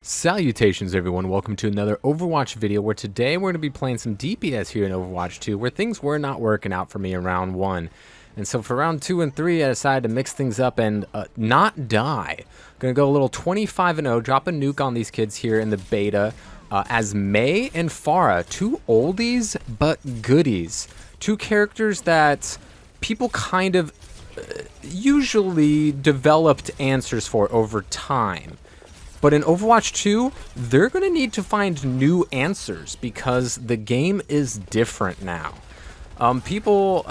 Salutations everyone, welcome to another Overwatch video where today we're going to be playing some DPS here in Overwatch 2 where things were not working out for me in round 1. And so for round 2 and 3 I decided to mix things up and not die. Going to go a little 25-0, drop a nuke on these kids here in the beta as Mei and Pharah, two oldies but goodies. Two characters that people kind of usually developed answers for over time. But in Overwatch 2, they're going to need to find new answers because the game is different now. People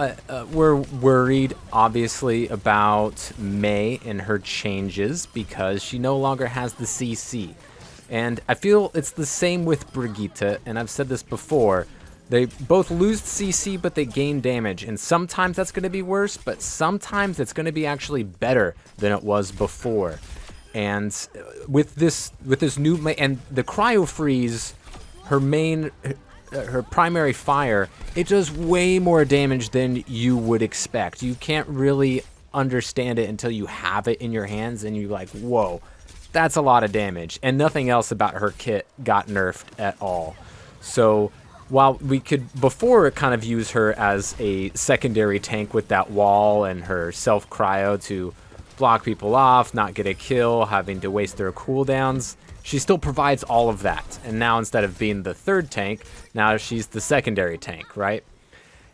were worried, obviously, about Mei and her changes because she no longer has the CC. And I feel it's the same with Brigitte, and I've said this before. They both lose CC, but they gain damage. And sometimes that's going to be worse, but sometimes it's going to be actually better than it was before. And with this new and the cryo freeze, her primary fire, it does way more damage than you would expect. You can't really understand it until you have it in your hands and you're like, whoa, that's a lot of damage. And nothing else about her kit got nerfed at all. So while we could before kind of use her as a secondary tank with that wall and her self cryo to block people off, not get a kill, having to waste their cooldowns, she still provides all of that. And now instead of being the third tank, now she's the secondary tank, right?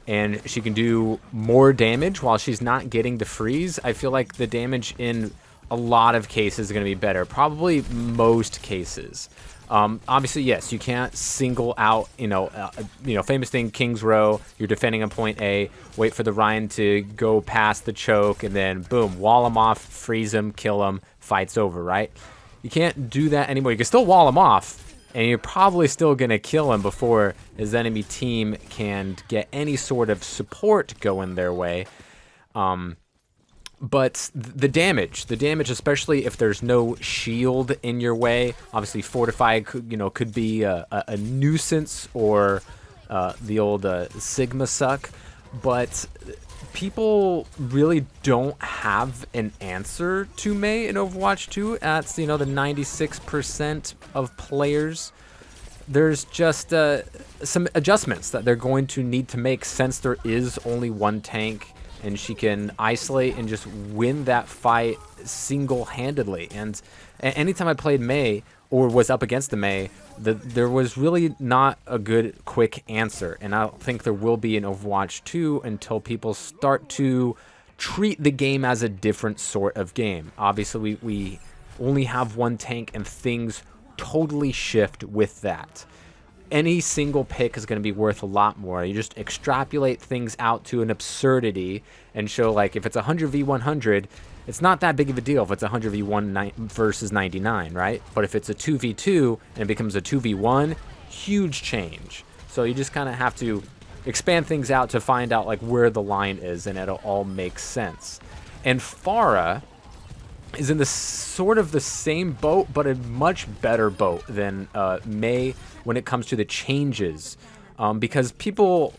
And she can do more damage while she's not getting the freeze. I feel like the damage in a lot of cases is going to be better, probably most cases. Obviously, yes, you can't single out, famous thing, King's Row, you're defending on point A, wait for the Ryan to go past the choke, and then, boom, wall him off, freeze him, kill him, fight's over, right? You can't do that anymore. You can still wall him off, and you're probably still going to kill him before his enemy team can get any sort of support going their way. But the damage, especially if there's no shield in your way, obviously Fortify could be a nuisance or the old Sigma suck, but people really don't have an answer to Mei in Overwatch 2. That's, the 96% of players. There's just some adjustments that they're going to need to make since there is only one tank and she can isolate and just win that fight single-handedly. And anytime I played Mei or was up against the Mei, there was really not a good quick answer. And I don't think there will be in Overwatch 2 until people start to treat the game as a different sort of game. Obviously, we only have one tank and things totally shift with that. Any single pick is going to be worth a lot more. You just extrapolate things out to an absurdity and show, like, if it's 100v100, it's not that big of a deal if it's 100v1 versus 99, right? But if it's a 2v2 and it becomes a 2v1, huge change. So you just kind of have to expand things out to find out, like, where the line is, and it'll all make sense. And Pharah is in the sort of the same boat, but a much better boat than Mei when it comes to the changes. Because people,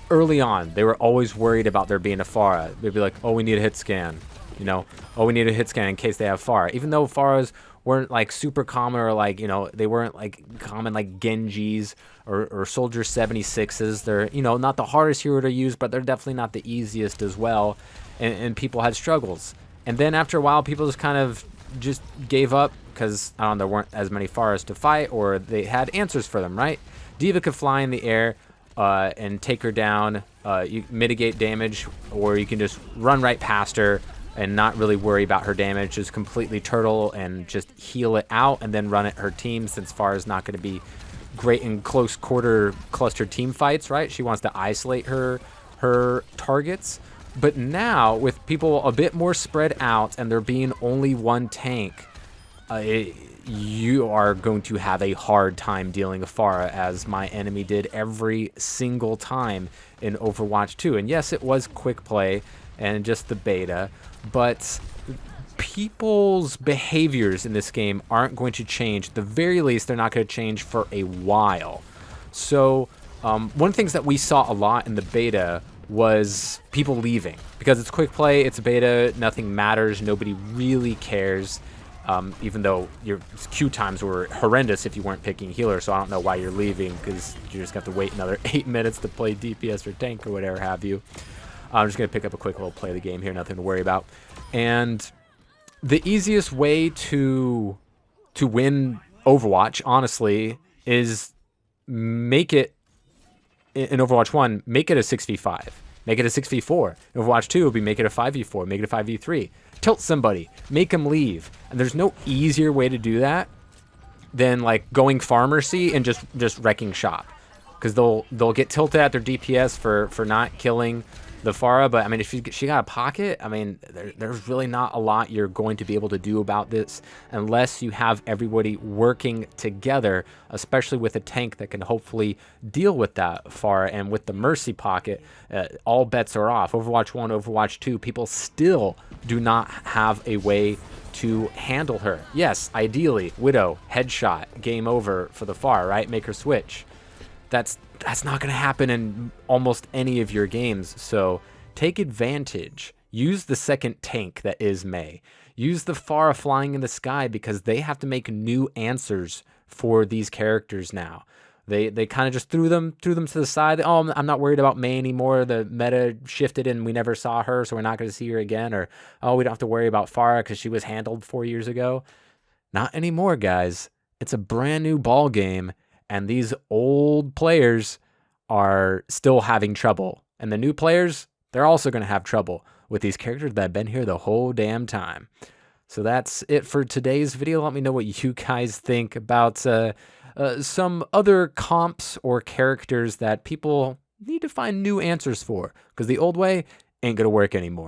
early on, they were always worried about there being a Pharah. They'd be like, oh, we need a hit scan. Oh, we need a hit scan in case they have Pharah. Even though Pharahs weren't, like, super common or, like, they weren't, like, common like Genjis or Soldier 76s. They're, not the hardest hero to use, but they're definitely not the easiest as well. And people had struggles. And then after a while, people just kind of just gave up because, there weren't as many Pharahs to fight, or they had answers for them, right? D.Va could fly in the air and take her down. You mitigate damage, or you can just run right past her and not really worry about her damage. Just completely turtle and just heal it out and then run at her team, since Pharah's not going to be great in close quarter clustered team fights, right? She wants to isolate her targets. But now, with people a bit more spread out and there being only one tank, you are going to have a hard time dealing with Pharah, as my enemy did every single time in Overwatch 2. And yes, it was quick play and just the beta, but people's behaviors in this game aren't going to change. At the very least, they're not going to change for a while. So one of the things that we saw a lot in the beta was people leaving because it's quick play, it's a beta, nothing matters, nobody really cares. even though your queue times were horrendous if you weren't picking healer, so I don't know why you're leaving, because you just have to wait another 8 minutes to play DPS or tank or whatever have you. I'm just going to pick up a quick little play of the game here, nothing to worry about. And the easiest way to win Overwatch, honestly, is make it, in Overwatch 1, make it a 6v5. Make it a 6v4. In Overwatch 2 will be make it a 5v4, make it a 5v3. Tilt somebody, make them leave. And there's no easier way to do that than like going Pharmacy and just wrecking shop. Because they'll get tilted at their DPS for not killing the Pharah, but I mean, if she got a pocket, I mean, there's really not a lot you're going to be able to do about this unless you have everybody working together, especially with a tank that can hopefully deal with that Pharah. And with the Mercy pocket, all bets are off. Overwatch 1, Overwatch 2, people still do not have a way to handle her. Yes, ideally, Widow, headshot, game over for the Pharah, right? Make her switch. That's not going to happen in almost any of your games, so take advantage. Use the second tank that is Mei. Use the Pharah flying in the sky, because they have to make new answers for these characters now. They kind of just threw them to the side. Oh, I'm not worried about Mei anymore. The meta shifted and we never saw her, so we're not going to see her again. Or, oh, we don't have to worry about Pharah because she was handled 4 years ago. Not anymore, guys. It's a brand new ball game. And these old players are still having trouble. And the new players, they're also going to have trouble with these characters that have been here the whole damn time. So that's it for today's video. Let me know what you guys think about some other comps or characters that people need to find new answers for, because the old way ain't going to work anymore.